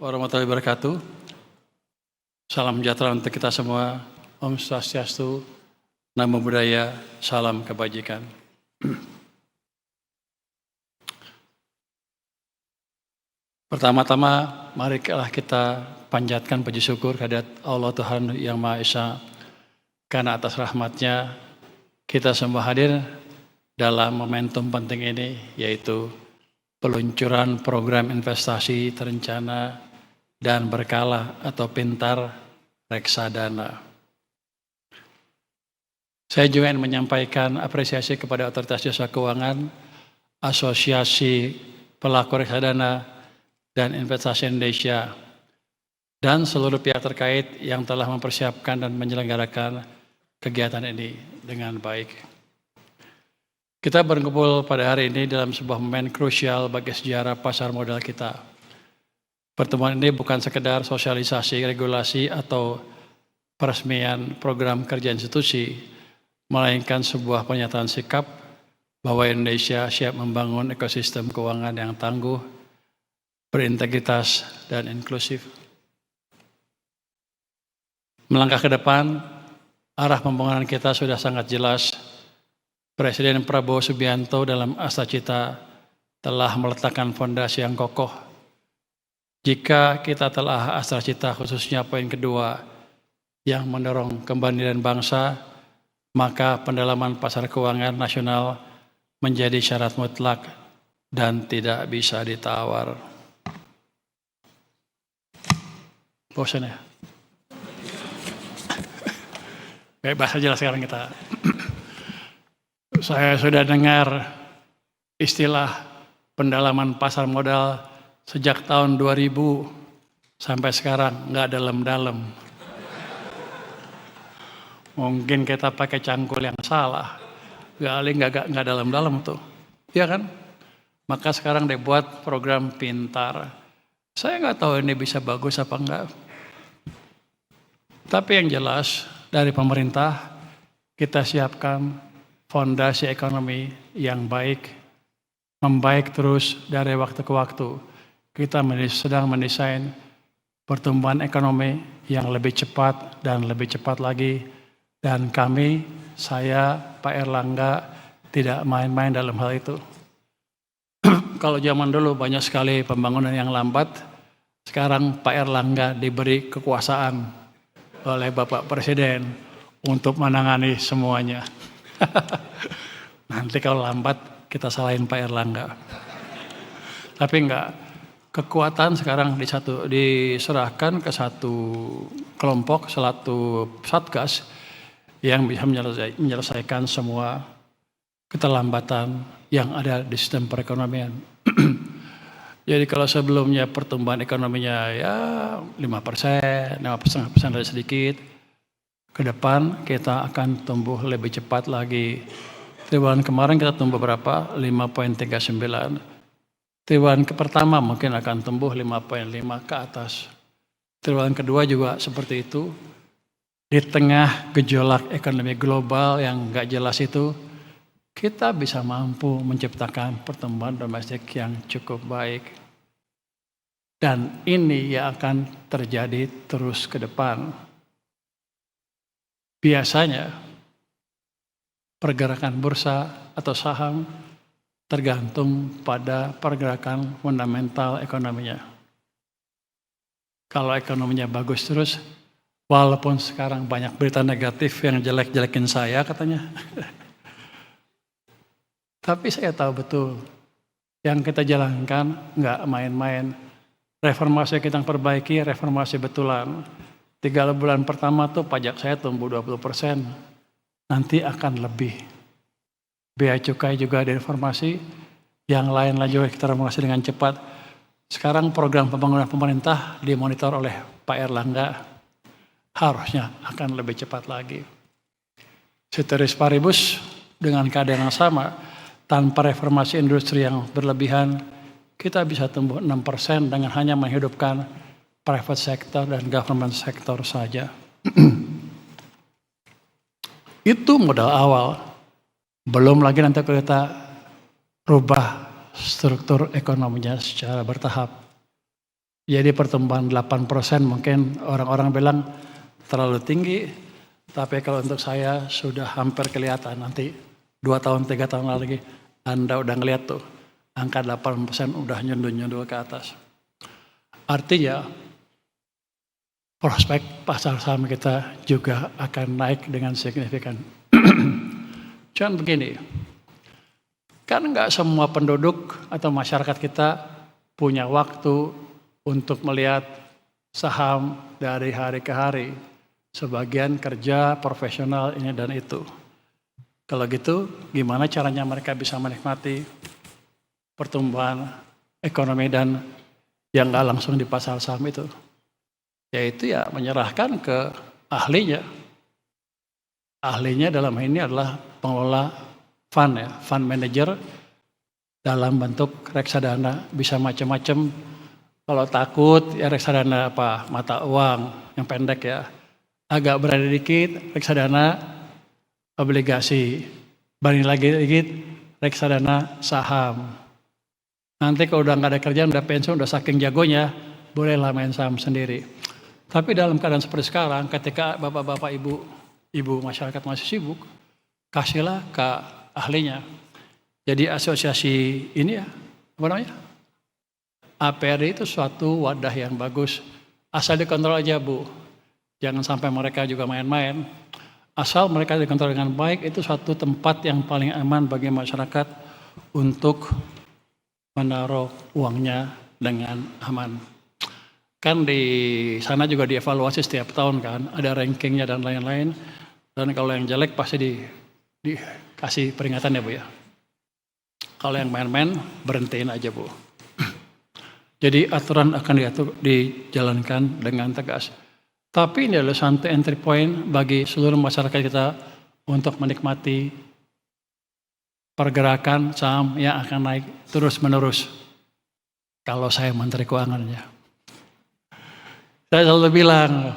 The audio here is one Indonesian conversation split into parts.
warahmatullahi wabarakatuh. Salam sejahtera untuk kita semua. Om Swastiastu, Namo Buddhaya, salam kebajikan. Pertama-tama, marilah kita panjatkan puji syukur kehadirat Allah Tuhan Yang Maha Esa, karena atas rahmatnya kita semua hadir dalam momentum penting ini, yaitu peluncuran program investasi terencana dan berkala atau pintar reksadana. Saya juga ingin menyampaikan apresiasi kepada Otoritas Jasa Keuangan, Asosiasi Pelaku Reksadana dan Investasi Indonesia, dan seluruh pihak terkait yang telah mempersiapkan dan menyelenggarakan kegiatan ini dengan baik. Kita berkumpul pada hari ini dalam sebuah momen krusial bagi sejarah pasar modal kita. Pertemuan ini bukan sekedar sosialisasi regulasi atau peresmian program kerja institusi, melainkan sebuah pernyataan sikap bahwa Indonesia siap membangun ekosistem keuangan yang tangguh, berintegritas, dan inklusif. Melangkah ke depan, arah pembangunan kita sudah sangat jelas. Presiden Prabowo Subianto dalam Astacita telah meletakkan fondasi yang kokoh. Jika kita telah Astacita, khususnya poin kedua yang mendorong kemandirian bangsa, maka pendalaman pasar keuangan nasional menjadi syarat mutlak dan tidak bisa ditawar. Bosan ya? Baik, bahasa jelas sekarang kita. Saya sudah dengar istilah pendalaman pasar modal sejak tahun 2000 sampai sekarang nggak dalam-dalam. Mungkin kita pakai cangkul yang salah, nggak dalam-dalam tuh, iya kan? Maka sekarang dibuat program pintar. Saya nggak tahu ini bisa bagus apa enggak. Tapi yang jelas dari pemerintah kita siapkan fondasi ekonomi yang baik, membaik terus dari waktu ke waktu. Kita sedang mendesain pertumbuhan ekonomi yang lebih cepat dan lebih cepat lagi. Dan kami, saya, Pak Erlangga, tidak main-main dalam hal itu. Kalau zaman dulu banyak sekali pembangunan yang lambat, sekarang Pak Erlangga diberi kekuasaan oleh Bapak Presiden untuk menangani semuanya. Nanti kalau lambat kita salahin Pak Erlangga. Tapi enggak, kekuatan sekarang diserahkan ke satu kelompok, satu satgas yang bisa menyelesaikan semua keterlambatan yang ada di sistem perekonomian. Jadi kalau sebelumnya pertumbuhan ekonominya ya 5%, 5,5% dari sedikit, ke depan kita akan tumbuh lebih cepat lagi. Triwulan kemarin kita tumbuh berapa? 5,39. Triwulan pertama mungkin akan tumbuh 5,5 ke atas. Triwulan kedua juga seperti itu. Di tengah gejolak ekonomi global yang nggak jelas itu, kita bisa mampu menciptakan pertumbuhan domestik yang cukup baik. Dan ini yang akan terjadi terus ke depan. Biasanya pergerakan bursa atau saham tergantung pada pergerakan fundamental ekonominya. Kalau ekonominya bagus terus, walaupun sekarang banyak berita negatif yang jelek-jelekin saya katanya. Tapi saya tahu betul yang kita jalankan nggak main-main. Reformasi kita perbaiki, reformasi betulan. 3 bulan pertama tuh pajak saya tumbuh 20%. Nanti akan lebih. Bea cukai juga direformasi. Yang lain juga kita reformasi dengan cepat. Sekarang program pembangunan pemerintah dimonitor oleh Pak Erlangga. Harusnya akan lebih cepat lagi. Ceteris paribus dengan keadaan yang sama. Tanpa reformasi industri yang berlebihan, kita bisa tumbuh 6% dengan hanya menghidupkan private sector dan government sector saja. Itu modal awal. Belum lagi nanti kita rubah struktur ekonominya secara bertahap. Jadi pertumbuhan 8% mungkin orang-orang bilang terlalu tinggi. Tapi kalau untuk saya sudah hampir kelihatan nanti 2 tahun, 3 tahun lagi Anda udah ngeliat tuh angka 8% udah nyundul-nyundul ke atas. Artinya prospek pasar saham kita juga akan naik dengan signifikan. Cuman begini, kan nggak semua penduduk atau masyarakat kita punya waktu untuk melihat saham dari hari ke hari. Sebagian kerja profesional ini dan itu. Kalau gitu, gimana caranya mereka bisa menikmati pertumbuhan ekonomi dan yang nggak langsung di pasar saham itu? Yaitu ya menyerahkan ke ahlinya. Ahlinya dalam ini adalah pengelola fund ya, fund manager dalam bentuk reksadana, bisa macam-macam. Kalau takut ya reksadana apa, mata uang yang pendek ya. Agak berani dikit, reksadana obligasi. Berani lagi dikit, reksadana saham. Nanti kalau udah nggak ada kerjaan, udah pensiun, udah saking jagonya, bolehlah main saham sendiri. Tapi dalam keadaan seperti sekarang, ketika bapak-bapak, ibu masyarakat masih sibuk, kasihlah ke ahlinya. Jadi asosiasi ini ya, apa namanya? APRD itu suatu wadah yang bagus. Asal dikontrol aja Bu. Jangan sampai mereka juga main-main. Asal mereka dikontrol dengan baik, itu suatu tempat yang paling aman bagi masyarakat untuk menaruh uangnya dengan aman. Kan di sana juga dievaluasi setiap tahun kan, ada rankingnya dan lain-lain. Dan kalau yang jelek pasti dikasih peringatan ya Bu ya. Kalau yang main-main berhentiin aja Bu. Jadi aturan akan dijalankan dengan tegas. Tapi ini adalah satu entry point bagi seluruh masyarakat kita untuk menikmati pergerakan saham yang akan naik terus-menerus. Kalau saya Menteri Keuangannya. Saya selalu bilang,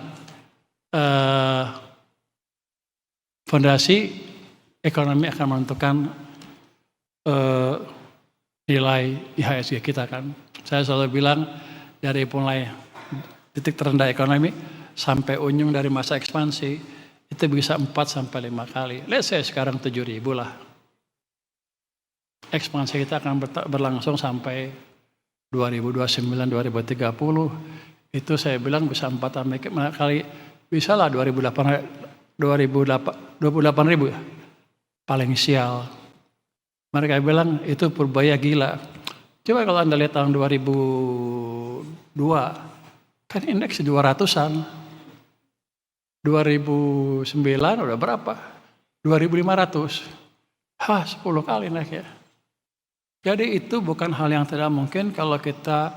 fondasi ekonomi akan menentukan nilai IHSG kita kan. Saya selalu bilang dari mulai titik terendah ekonomi sampai ujung dari masa ekspansi itu bisa 4-5 kali. Let's say sekarang 7.000 lah. Ekspansi kita akan berlangsung sampai 2029-2030. Itu saya bilang bisa 4 kali. Bisa lah 28.000 ya. Paling sial. Mereka bilang itu purbaya gila. Coba kalau Anda lihat tahun 2002, kan indeks 200-an. 2009 udah berapa? 2.500. 10 kali naik ya. Jadi itu bukan hal yang tidak mungkin kalau kita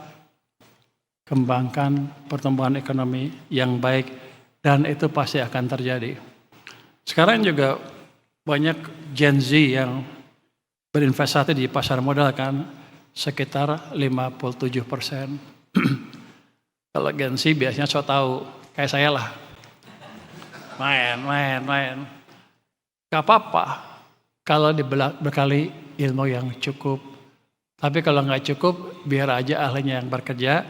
kembangkan pertumbuhan ekonomi yang baik, dan itu pasti akan terjadi. Sekarang juga banyak Gen Z yang berinvestasi di pasar modal kan, sekitar 57%. Kalau Gen Z biasanya so tahu, kayak saya lah. Main. Gak apa-apa kalau dibekali ilmu yang cukup. Tapi kalau nggak cukup, biar aja ahlinya yang bekerja.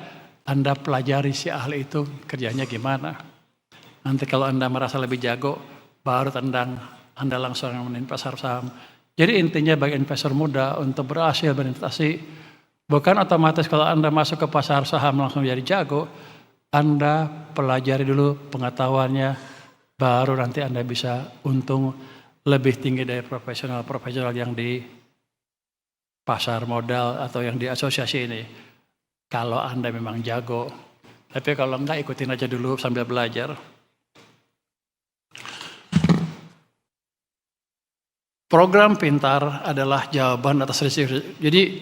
Anda pelajari si ahli itu kerjanya gimana. Nanti kalau Anda merasa lebih jago, baru Anda langsung menin pasar saham. Jadi intinya bagi investor muda untuk berhasil berinvestasi, bukan otomatis kalau Anda masuk ke pasar saham langsung jadi jago. Anda pelajari dulu pengetahuannya, baru nanti Anda bisa untung lebih tinggi dari profesional yang di pasar modal atau yang di asosiasi ini. Kalau Anda memang jago. Tapi kalau enggak, ikutin aja dulu sambil belajar. Program Pintar adalah jawaban atas risiko. Jadi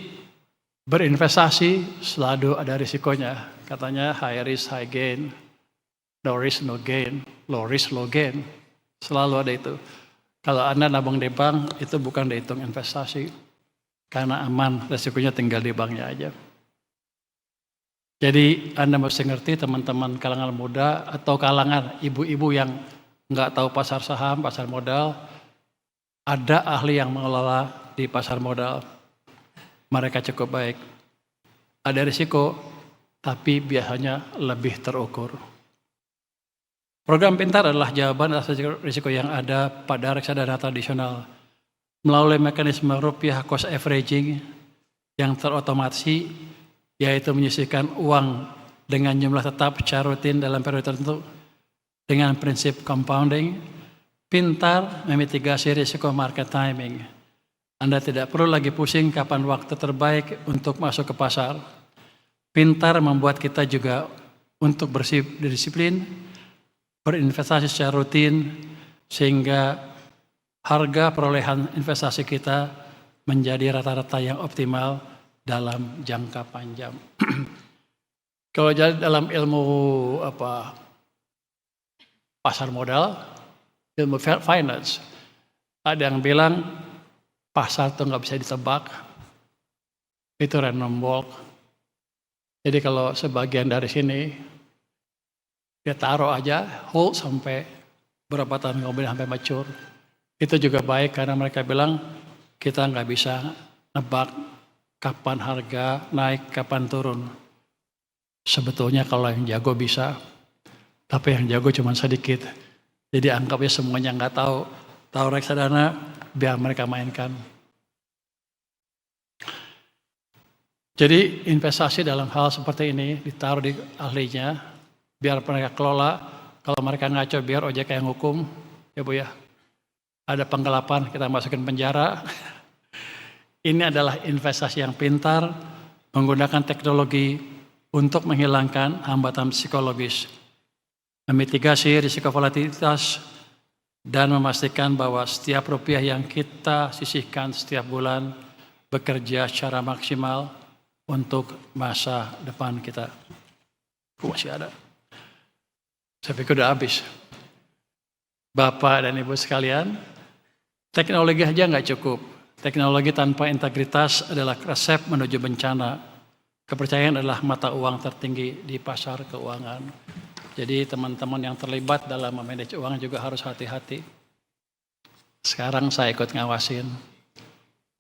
berinvestasi selalu ada risikonya. Katanya high risk, high gain. No risk, no gain. Low risk, low gain. Selalu ada itu. Kalau Anda nabung di bank, itu bukan dihitung investasi. Karena aman, risikonya tinggal di banknya aja. Jadi Anda mesti ngerti teman-teman kalangan muda atau kalangan ibu-ibu yang nggak tahu pasar saham, pasar modal, ada ahli yang mengelola di pasar modal. Mereka cukup baik. Ada risiko, tapi biasanya lebih terukur. Program Pintar adalah jawaban atas risiko yang ada pada reksadana tradisional melalui mekanisme rupiah cost averaging yang terotomasi, yaitu menyisihkan uang dengan jumlah tetap secara rutin dalam periode tertentu dengan prinsip compounding. Pintar memitigasi risiko market timing. Anda tidak perlu lagi pusing kapan waktu terbaik untuk masuk ke pasar. Pintar membuat kita juga untuk berdisiplin, berinvestasi secara rutin, sehingga harga perolehan investasi kita menjadi rata-rata yang optimal dalam jangka panjang. Kalau dalam ilmu pasar modal, ilmu finance, ada yang bilang pasar itu nggak bisa ditebak, itu random walk. Jadi kalau sebagian dari sini dia taruh aja, hold sampai berapa tahun kemudian sampai mature. Itu juga baik karena mereka bilang kita nggak bisa nebak kapan harga naik, kapan turun. Sebetulnya kalau yang jago bisa, tapi yang jago cuma sedikit. Jadi anggapnya semuanya nggak tahu reksadana, biar mereka mainkan. Jadi investasi dalam hal seperti ini ditaruh di ahlinya, biar mereka kelola. Kalau mereka ngaco biar OJK yang hukum, ya Bu ya. Ada penggelapan, kita masukin penjara. Ini adalah investasi yang pintar, menggunakan teknologi untuk menghilangkan hambatan psikologis, memitigasi risiko volatilitas, dan memastikan bahwa setiap rupiah yang kita sisihkan setiap bulan bekerja secara maksimal untuk masa depan kita. Masih ada. Saya pikir udah habis. Bapak dan Ibu sekalian, teknologi aja nggak cukup. Teknologi tanpa integritas adalah resep menuju bencana. Kepercayaan adalah mata uang tertinggi di pasar keuangan. Jadi teman-teman yang terlibat dalam memanage uang juga harus hati-hati. Sekarang saya ikut ngawasin.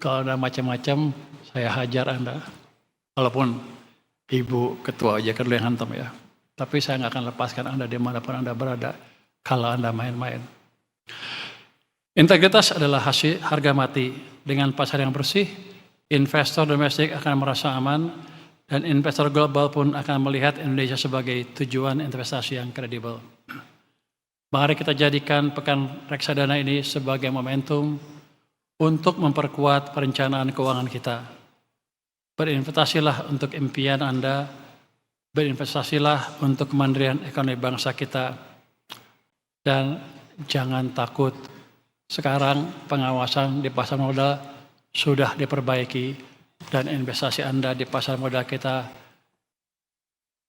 Kalau ada macam-macam, saya hajar Anda. Walaupun Ibu Ketua OJK dulu yang hantam ya. Tapi saya nggak akan lepaskan Anda dimanapun Anda berada kalau Anda main-main. Integritas adalah hasil harga mati. Dengan pasar yang bersih, investor domestik akan merasa aman dan investor global pun akan melihat Indonesia sebagai tujuan investasi yang kredibel. Mari kita jadikan pekan reksadana ini sebagai momentum untuk memperkuat perencanaan keuangan kita. Berinvestasilah untuk impian Anda, berinvestasilah untuk kemandirian ekonomi bangsa kita, dan jangan takut. Sekarang pengawasan di pasar modal sudah diperbaiki dan investasi Anda di pasar modal kita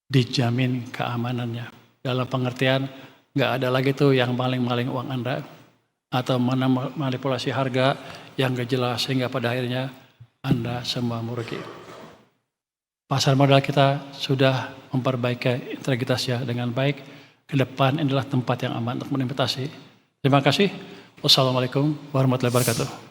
dijamin keamanannya. Dalam pengertian nggak ada lagi tuh yang maling-maling uang Anda atau manipulasi harga yang gak jelas sehingga pada akhirnya Anda semua merugi. Pasar modal kita sudah memperbaiki integritasnya dengan baik. Ke depan adalah tempat yang aman untuk berinvestasi. Terima kasih. Wassalamualaikum warahmatullahi wabarakatuh.